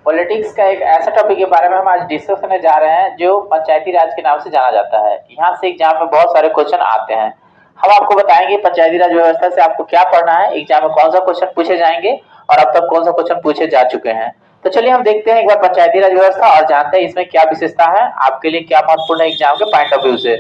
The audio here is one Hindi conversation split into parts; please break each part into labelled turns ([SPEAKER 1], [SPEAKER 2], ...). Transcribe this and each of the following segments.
[SPEAKER 1] पॉलिटिक्स का एक ऐसा टॉपिक के बारे में हम आज डिस्कस करने जा रहे हैं जो पंचायती राज के नाम से जाना जाता है। यहाँ से एग्जाम में बहुत सारे क्वेश्चन आते हैं। हम आपको बताएंगे पंचायती राज व्यवस्था से आपको क्या पढ़ना है, एग्जाम में कौन सा क्वेश्चन पूछे जाएंगे और अब तक कौन सा क्वेश्चन पूछे जा चुके हैं। तो चलिए हम देखते हैं एक बार पंचायती राज व्यवस्था और जानते हैं इसमें क्या विशेषता है, आपके लिए क्या महत्वपूर्ण है एग्जाम के पॉइंट ऑफ व्यू से।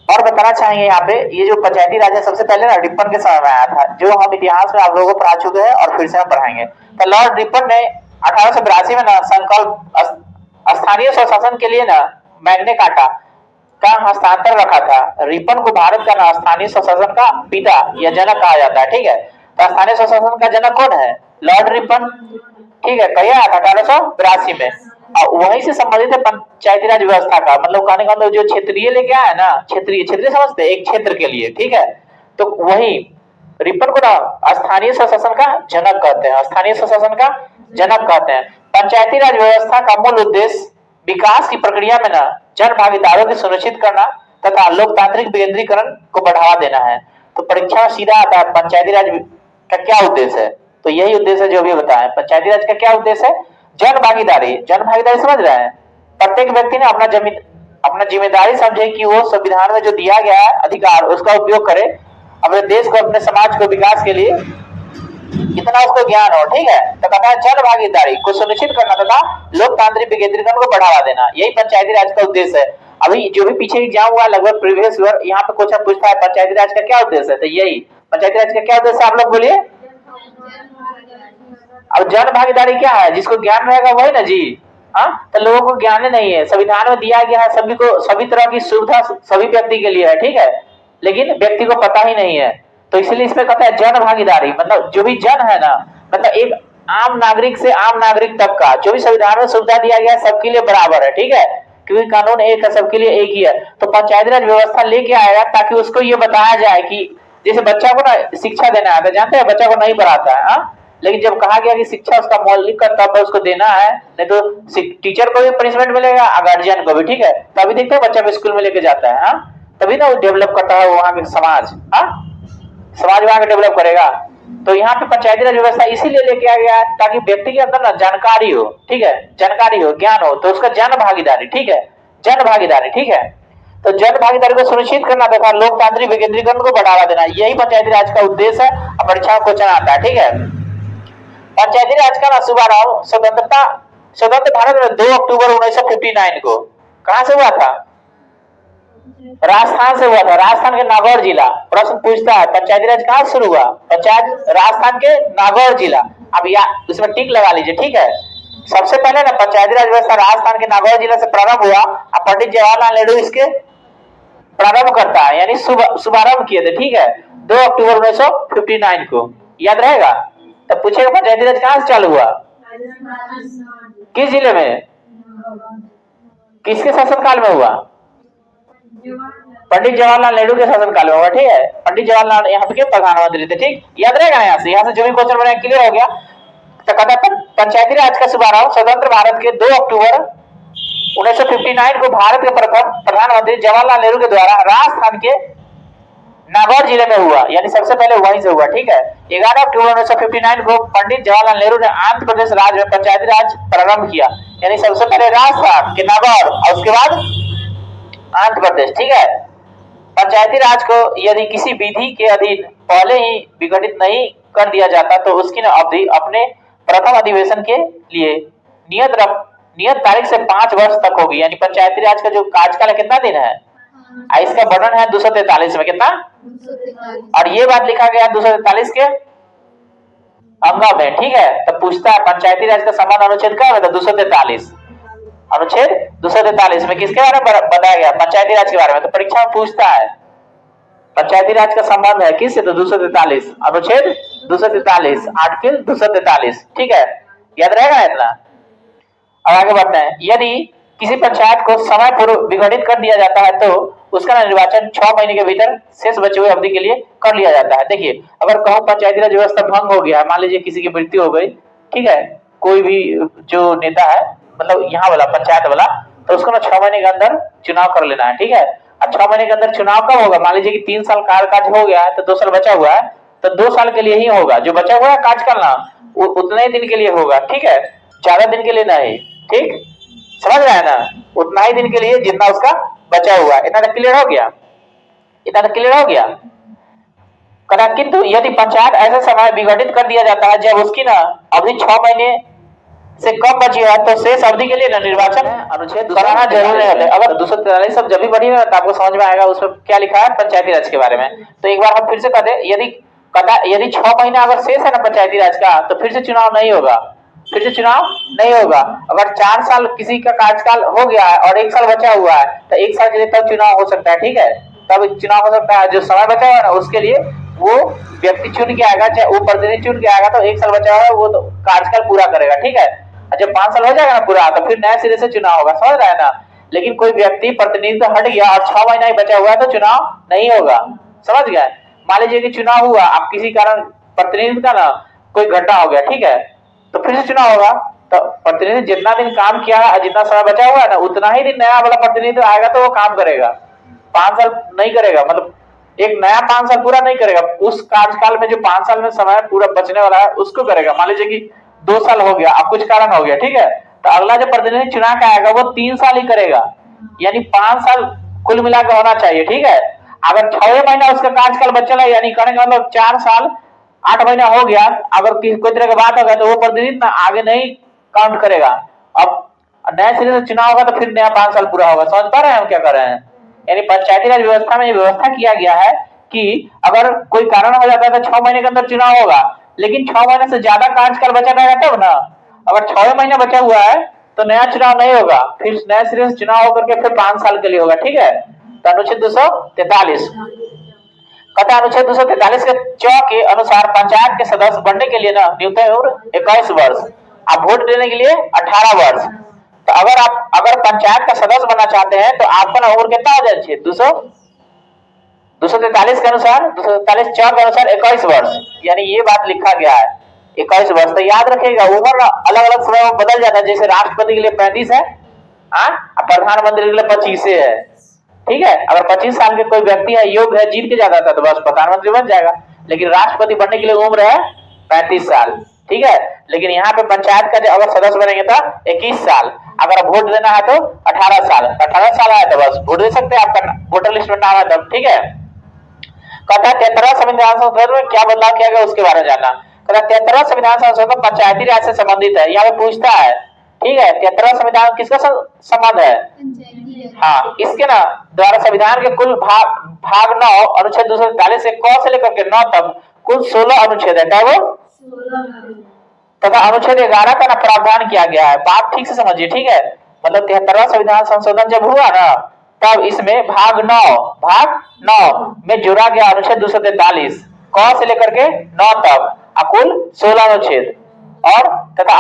[SPEAKER 1] और बताना चाहेंगे यहाँ पे ये जो पंचायती राज है सबसे पहले ना रिपन के समय में आया था, जो हम इतिहास में आप लोगों को पढ़ा चुके हैं और फिर से हम पढ़ाएंगे। तो लॉर्ड रिपन ने 1882 में ना संकल्प स्थानीय स्वशासन के लिए ना मैग्ने कार्टा का हस्तांतर रखा था। रिपन को भारत का ना स्थानीय स्वशासन का पिता या जनक कहा जाता है। ठीक है, तो स्थानीय स्वशासन का जनक कौन है? Lord Ripon. ठीक है, कहिए 1882 में। और वहीं से संबंधित है पंचायती राज व्यवस्था का, मतलब कहने का मतलब जो क्षेत्रीय लेके आया ना, क्षेत्रीय क्षेत्रीय समझते हैं, एक क्षेत्र के लिए। ठीक है, तो वही रिपन को ना स्थानीय स्वशासन का जनक कहते हैं, स्थानीय स्वशासन का जनक कहते हैं। पंचायती राज व्यवस्था का मूल उद्देश्य विकास की प्रक्रिया में ना जन भागीदारों को सुनिश्चित करना तथा लोकतांत्रिक विकेंद्रीकरण को बढ़ावा देना है। तो परीक्षा में सीधा आता है पंचायती राज का क्या उद्देश्य है, तो यही उद्देश्य है जो अभी बताया। पंचायती राज का क्या उद्देश्य है? जन भागीदारी। जन भागीदारी समझ रहे हैं? प्रत्येक व्यक्ति ने अपना जिम्मेदारी समझे कि वो संविधान में जो दिया गया है अधिकार उसका उपयोग करे, अपने देश को अपने समाज को विकास के लिए कितना उसको ज्ञान हो। ठीक है, तो कहता है जन भागीदारी को सुनिश्चित करना तथा लोकतांत्रिक विकेंद्रीकरण को बढ़ावा देना, यही पंचायती राज का उद्देश्य है। अभी जो भी पीछे एग्जाम हुआ लगभग प्रीवियस ईयर, यहाँ पे क्वेश्चन पूछता है पंचायती राज का क्या उद्देश्य है, तो यही पंचायती राज का क्या उद्देश्य है, आप लोग बोलिए। अब जन भागीदारी क्या है? जिसको ज्ञान रहेगा वही ना जी। हाँ, तो लोगों को ज्ञान नहीं है, संविधान में दिया गया है सभी को, सभी तरह की सुविधा सभी व्यक्ति के लिए है। ठीक है, लेकिन व्यक्ति को पता ही नहीं है, तो इसलिए इसमें कहता है जन भागीदारी। मतलब जो भी जन है ना, मतलब एक आम नागरिक से आम नागरिक तक का जो भी संविधान में सुविधा दिया गया है सबके लिए बराबर है। ठीक है, क्योंकि कानून एक है, सबके लिए एक ही है। तो पंचायती राज व्यवस्था लेके आएगा ताकि उसको ये बताया जाए कि जैसे बच्चा को ना शिक्षा देना है, तो जानते हैं बच्चा को नहीं पढ़ाता है, लेकिन जब कहा गया कि शिक्षा उसका मौलिक कर्तव्य उसको देना है, नहीं तो टीचर को भी पनिशमेंट मिलेगा और गार्जियन को भी। ठीक है, तभी देखते हैं बच्चा को स्कूल में लेके जाता है, तभी ना वो डेवलप करता है वहां के समाज, समाज वहां का डेवलप करेगा। तो यहाँ पे पंचायती राज व्यवस्था इसीलिए लेके आ गया है ताकि व्यक्ति के अंदर ना जानकारी हो। ठीक है, जानकारी हो, ज्ञान हो, तो उसका जन भागीदारी। ठीक है, जन भागीदारी। ठीक है, तो जन भागीदारी को सुनिश्चित करना तथा लोकतांत्रिक विकेंद्रीकरण को बढ़ावा देना, यही पंचायती राज का उद्देश्य है। और परीक्षा में क्वेश्चन आता है। ठीक है, पंचायती राज का शुभारंभ स्वतंत्र भारत में 2 अक्टूबर 1959 को कहां से हुआ था? राजस्थान से हुआ था, राजस्थान के नागौर जिला। प्रश्न पूछता है पंचायती राज कहां शुरू हुआ? पंचायत राजस्थान के नागौर जिला। अब इसमें टिक लगा लीजिए। ठीक है, सबसे पहले ना पंचायती राज व्यवस्था राजस्थान के नागौर जिला से प्रारंभ हुआ और पंडित जवाहरलाल नेहरू इसके प्रारंभ करता है, यानी शुभारंभ किए थे। ठीक है, 2 अक्टूबर 1959 को, याद रहेगा। तब पूछेगा पंचायती राज कहां से चालू हुआ? किस जिले में? किसके शासनकाल में हुआ? पंडित जवाहरलाल नेहरू के शासनकाल में हुआ। ठीक है, पंडित जवाहरलाल यहाँ पे प्रधानमंत्री थे। ठीक, याद रहेगा। यहाँ से जो भी क्वेश्चन बना क्लियर हो गया। तो कहता पंचायती राज का शुभारंभ स्वतंत्र भारत के 2 अक्टूबर 1959 को भारत के प्रथम प्रधानमंत्री जवाहरलाल नेहरू के द्वारा राजस्थान के नागौर जिले में हुआ, यानी सबसे पहले वहीं से हुआ। ठीक है, 11 अक्टूबर 1959 को पंडित जवाहरलाल नेहरू ने आंध्र प्रदेश राज्य में पंचायती राज प्रारंभ किया, यानी सबसे पहले राजस्थान के नागौर और उसके बाद आंध्र प्रदेश। ठीक है, पंचायती राज को यदि किसी विधि के अधीन पहले ही विघटित नहीं कर दिया जाता तो उसकी अवधि अपने प्रथम अधिवेशन के लिए नियत तारीख से 5 वर्ष तक होगी। यानी पंचायती राज का जो कार्यकाल है कितना दिन है? इसका वर्णन है 243 में। कितना? और ये बात लिखा गया 243 के अंग में। ठीक है, तो पूछता है पंचायती राज का संबंध अनुच्छेद क्या है? 243 अनुच्छेद 243 में किसके बारे में बताया गया? पंचायती राज के बारे में। तो परीक्षा में पूछता है पंचायती राज का संबंध है किससे? तो 243 अनुच्छेद 243 आर्टिकल 243। ठीक है, याद रहेगा इतना। अब आगे बढ़ते हैं। यदि किसी पंचायत को समय पूर्व विघटित कर दिया जाता है तो उसका निर्वाचन 6 महीने के भीतर शेष बचे हुए अवधि के लिए कर लिया जाता है। देखिए, अगर कहूं पंचायती राज व्यवस्था भंग हो गया, मान लीजिए किसी की मृत्यु हो गई, ठीक है, कोई भी जो नेता है, मतलब यहाँ वाला पंचायत वाला, तो उसको ना 6 महीने के अंदर चुनाव कर लेना है। ठीक है, अब 6 महीने के अंदर चुनाव कब होगा? मान लीजिए कि 3 साल कार्यकाल हो गया है तो 2 साल बचा हुआ है, तो 2 साल के लिए ही होगा। जो बचा हुआ है कार्यकाल ना उतने दिन के लिए होगा। ठीक है, ज्यादा दिन के लिए नहीं, ठीक, समझ रहे हैं ना, उतना ही दिन के लिए जितना उसका बचा हुआ है। इतना तक क्लियर हो गया, इतना तक क्लियर हो गया। किंतु यदि पंचायत ऐसा समय विघटित कर दिया जाता है जब उसकी ना अवधि 6 महीने से कम बची है तो शेष अवधि के लिए ना निर्वाचन अनुच्छेद कराना जरूरी नहीं होता। अगर 243 सब जब भी पढ़ी ना तो आपको समझ में आएगा उसमें क्या लिखा है पंचायती राज के बारे में। तो एक बार हम फिर से कहते हैं, यदि 6 महीना अगर शेष है ना पंचायती राज का तो फिर से चुनाव नहीं होगा, फिर से चुनाव नहीं होगा। अगर 4 साल किसी का कार्यकाल हो गया है और 1 साल बचा हुआ है तो 1 साल के लिए तब चुनाव हो सकता है, ठीक है, तब चुनाव हो सकता है। जो समय बचा हुआ है ना उसके लिए वो व्यक्ति चुन के आएगा, चाहे वो प्रतिनिधि चुन के आएगा, तो 1 साल बचा हुआ है वो तो कार्यकाल पूरा करेगा, ठीक है। जब 5 साल हो जाएगा ना पूरा तो फिर नए सिरे से चुनाव होगा, समझ रहे हैं ना। लेकिन कोई व्यक्ति प्रतिनिधि तो हट गया और 6 महीना ही बचा हुआ है तो चुनाव नहीं होगा, समझ गए। मान लीजिए कि चुनाव हुआ, आप किसी कारण प्रतिनिधि का ना कोई घटना हो गया, ठीक है, तो फिर से चुनाव होगा। तो प्रतिनिधि जितना दिन काम किया है, जितना समय बचा हुआ है ना उतना ही दिन नया वाला प्रतिनिधि आएगा तो वो काम करेगा। 5 साल नहीं करेगा, मतलब एक नया 5 साल पूरा नहीं करेगा, उस कार्यकाल में जो 5 साल में समय पूरा बचने वाला है उसको करेगा। मान लीजिए कि 2 साल हो गया, अब कुछ कारण हो गया, ठीक है, तो अगला जो प्रतिनिधि चुनाव का आएगा वो 3 साल ही करेगा, यानी 5 साल कुल मिलाकर होना चाहिए, ठीक है। अगर 6 महीना उसका कार्यकाल बचा है, यानी कहने का मतलब 4 साल 8 महीना हो गया, अगर कोई तरह की बात होगा तो वो प्रतिनिधि ना आगे नहीं काउंट करेगा। अब नए सिरे से चुनाव होगा तो फिर नया 5 साल पूरा होगा, समझ पा रहे हैं हम क्या कर रहे हैं। यानी पंचायती राज व्यवस्था में ये व्यवस्था किया गया है कि अगर कोई कारण हो जाता है तो 6 महीने के अंदर चुनाव होगा, लेकिन 6 महीने से ज्यादा कार्यकाल बचा रहेगा तब ना। अगर 6 महीने बचा हुआ है तो नया चुनाव नहीं होगा, फिर नए सिरे से चुनाव होकर के फिर 5 साल के लिए होगा, ठीक है। तो अनुच्छेद 243 कहता है, अनुच्छेद 243 के च के अनुसार पंचायत के सदस्य बनने के लिए ना न्यूनतम उम्र 21 वर्ष, आप वोट देने के लिए 18 वर्ष। तो अगर पंचायत का सदस्य बनना चाहते हैं तो आपका ना उम्र कितना हो जाना चाहिए, 243 के अनुसार 243 च के अनुसार 21 वर्ष, यानी ये बात लिखा गया है 21 वर्ष। तो याद रखिएगा उम्र अलग अलग समय में बदल जाता है, जैसे राष्ट्रपति के लिए 35 है, प्रधानमंत्री के लिए 25 है, ठीक है। अगर 25 साल के कोई व्यक्ति है, योग्य है, जीत के जाता था तो बस प्रधानमंत्री बन जाएगा, लेकिन राष्ट्रपति बनने के लिए उम्र है 35 साल, ठीक है। लेकिन यहाँ पे पंचायत का अगर सदस्य बनेंगे तो 21 साल, अगर वोट देना है तो 18 साल, 18 साल आया तो बस वोट दे सकते हैं, आपका वोटर लिस्ट में नाम है तब, ठीक है। कहता है 73वां संविधान संशोधन में क्या बदलाव किया गया उसके बारे में जानना। कहता है 73वां संविधान संशोधन पंचायती राज से संबंधित है, यहाँ पे पूछता है, ठीक है। 73वां संविधान किसका संबंध है, हाँ, इसके ना द्वारा संविधान के कुल भाग 9 अनुच्छेद 243 से क से लेकर के 9 तक कुल 16 अनुच्छेद है, क्या वो तथा अनुच्छेद 11 का ना प्रावधान किया गया है। बात ठीक से समझिए, ठीक है। मतलब 73वां संविधान संशोधन जब हुआ ना तब इसमें भाग 9 में जोड़ा गया अनुच्छेद 243 क से लेकर के 9 तक कुल 16 अनुच्छेद और तथा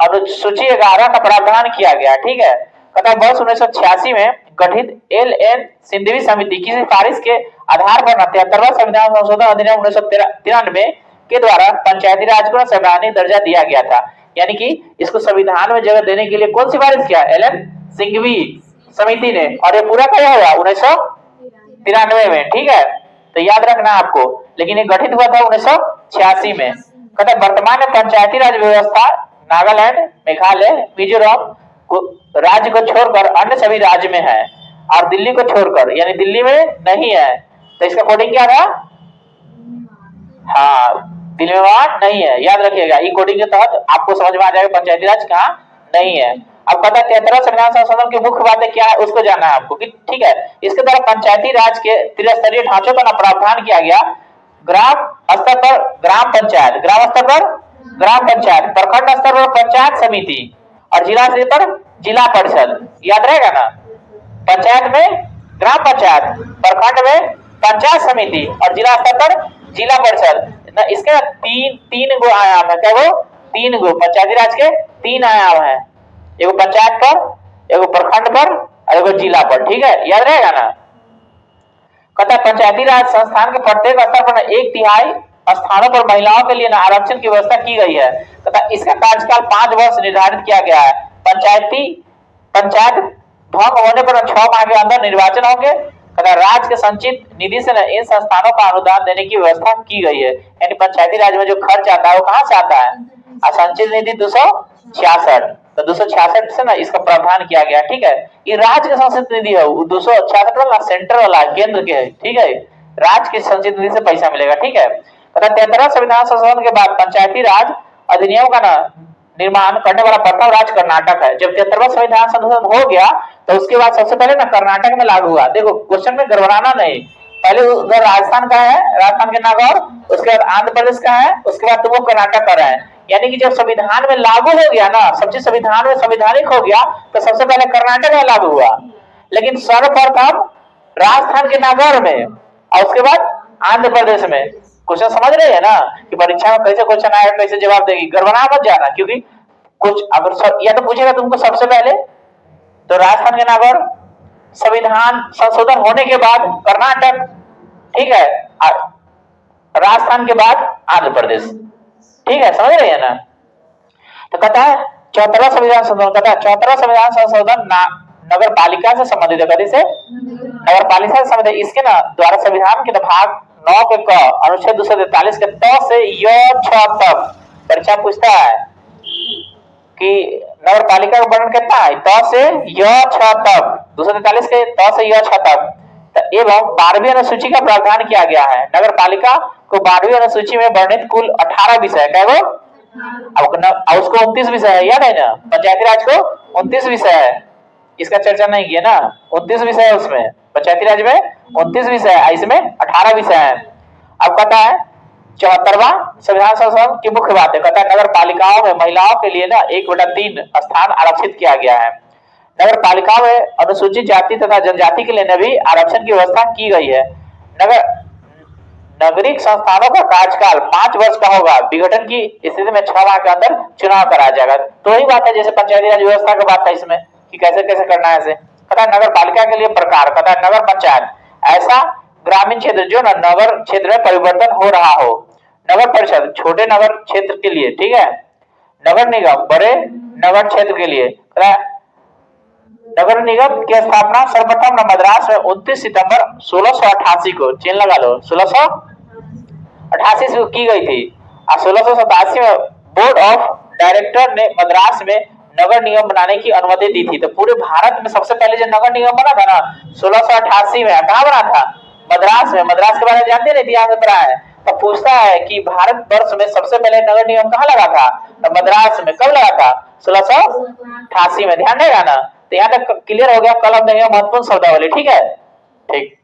[SPEAKER 1] अनुसूची 11 का प्रावधान किया गया, ठीक है। कहता वर्ष 1986 में गठित LN सिंधवी समिति की सिफारिश के आधार पर 73वां संविधान संशोधन अधिनियम 1993 के द्वारा पंचायती राज को संवैधानिक दर्जा दिया गया था। यानी कि इसको संविधान में जगह देने के लिए कौन सिफारिश किया, LN सिंघवी समिति ने, और ये पूरा कब हुआ 1993 में, ठीक है। तो याद रखना आपको, लेकिन ये गठित हुआ था 1986 में। कहता वर्तमान में पंचायती राज व्यवस्था नागालैंड, मेघालय, मिजोरम राज्य को छोड़कर अन्य सभी राज्य में है और दिल्ली को छोड़कर, यानी दिल्ली में नहीं है। तो इसका कोडिंग क्या था, हाँ, दिल्ली में वहां नहीं है, याद रखिएगा। ई कोडिंग के तहत आपको समझ में आ जाएगा पंचायती राज कहाँ नहीं है। अब पता है 73वां संविधान संशोधन की मुख्य बातें क्या है उसको जानना है आपको, ठीक है। इसके द्वारा पंचायती राज के त्रिस्तरीय ढांचों का प्रावधान किया गया। ग्राम स्तर पर ग्राम पंचायत, ग्राम स्तर पर ग्राम पंचायत, प्रखंड स्तर पर पंचायत समिति और जिला स्तर पर जिला परिषद, याद रहेगा ना। पंचायत में ग्राम पंचायत, प्रखंड में पंचायत समिति और जिला स्तर पर जिला परिषद। इसके तीन गो आयाम है, क्या वो 3 गो पंचायती राज के 3 आयाम है, एगो पंचायत पर, एगो प्रखंड पर और एगो जिला पर, ठीक है, याद रहेगा ना। कहता पंचायती राज संस्थान के प्रत्येक स्तर पर 1/3 स्थानों पर महिलाओं के लिए आरक्षण की व्यवस्था की गई है। कहता इसका कार्यकाल 5 वर्ष निर्धारित किया गया है। पंचायत भंग होने पर 6 माह के अंदर निर्वाचन होंगे। कहता राज्य के संचित निधि से इन संस्थानों का अनुदान देने की व्यवस्था की गई है। यानी पंचायती राज में जो खर्च आता है वो कहाँ से आता है, और संचित निधि 266। तो 266 से ना इसका प्रावधान किया गया, ठीक है। ये राज्य का संचित निधि है, 266 वाला सेंटर वाला केंद्र के है, ठीक है। राज्य की संचित निधि से पैसा मिलेगा, ठीक है। तथा 73 संविधान संशोधन के बाद पंचायती राज अधिनियम का ना निर्माण करने वाला प्रथम राज्य कर्नाटक है। जब 73वां संविधान संशोधन हो गया तो उसके बाद सबसे पहले ना कर्नाटक में लागू हुआ। देखो क्वेश्चन में गड़बड़ाना नहीं, पहले उधर राजस्थान का है, राजस्थान के नागौर, उसके बाद आंध्र प्रदेश का है, उसके बाद तुमको कर्नाटक का है। यानी कि जब संविधान में लागू हो गया ना, सब चीज संविधान में संवैधानिक हो गया, तो सबसे पहले कर्नाटक में लागू हुआ, लेकिन सर्वप्रथम राजस्थान के नागौर में और उसके बाद आंध्र प्रदेश में। क्वेश्चन समझ रहे हैं ना कि परीक्षा में कैसे क्वेश्चन आएगा, कैसे जवाब देगी, गड़बड़ा मत जाना। क्योंकि कुछ अगर या तो पूछेगा तुमको सबसे पहले तो राजस्थान के नागौर, संविधान संशोधन होने के बाद कर्नाटक, ठीक है, राजस्थान के बाद आंध्र प्रदेश, ठीक है, समझ रहे हैं ना। तो कहता है 74वां संविधान संशोधन, कहता है 74वां संविधान संशोधन नगर पालिका से संबंधित है। कभी से नगर पालिका से संबंधित, इसके ना द्वारा संविधान के भाग 9 के क अनुच्छेद 243 के त से य छ तक परीक्षा पूछता है कि नगर पालिका का वर्णन कितना है, त से य छ तक, 243 के त से य छ तक। एवं 12वीं अनुसूची का प्रावधान किया गया है। नगर पालिका को 12वीं अनुसूची में वर्णित कुल 18 विषय है, क्या वो अब उसको 29 विषय है, याद है ना। पंचायती राज को 29 विषय है, इसका चर्चा नहीं किया ना। 29 विषय है उसमें, पंचायती राज में 29 विषय है, इसमें 18 विषय है। अब कहता है 74वां संविधान संशोधन की मुख्य बात है, कहता है नगर पालिकाओं में महिलाओं के लिए ना 1/3 स्थान आरक्षित किया गया है। नगर पालिकाओं में अनुसूचित जाति तथा जनजाति के लिए भी आरक्षण की व्यवस्था की गई है। नागरिक संस्थानों का कार्यकाल 5 वर्ष का होगा। विघटन की स्थिति में 6 माह के अंदर चुनाव कराया जाएगा। तो ही बात है जैसे पंचायती राज व्यवस्था का बात था इसमें कि कैसे कैसे करना है। कहता है नगर पालिका के लिए प्रकार, कहता है नगर पंचायत ऐसा ग्रामीण क्षेत्र जो नगर क्षेत्र में परिवर्तन हो रहा हो। नगर परिषद छोटे नगर क्षेत्र के लिए, ठीक है। नगर निगम बड़े नगर क्षेत्र के लिए। नगर निगम की स्थापना सर्वप्रथम मद्रास में 29 सितंबर 1688 को, चेन लगा लो, 1688 को की गई थी। और 1687 में बोर्ड ऑफ डायरेक्टर ने मद्रास में नगर निगम बनाने की अनुमति दी थी। तो पूरे भारत में सबसे पहले जो नगर निगम बना था ना 1688 में, कहाँ बना था, मद्रास में। मद्रास के बारे में जानते हैं, इतिहास में पढ़ा है। तो पूछता है कि भारत वर्ष में सबसे पहले नगर निगम कहाँ लगा था, तो मद्रास में। कब लगा था, 1688 में, ध्यान रहेगा ना। तो यहाँ तक क्लियर हो गया। कल हम देंगे महत्वपूर्ण शब्दावली, ठीक है, ठीक।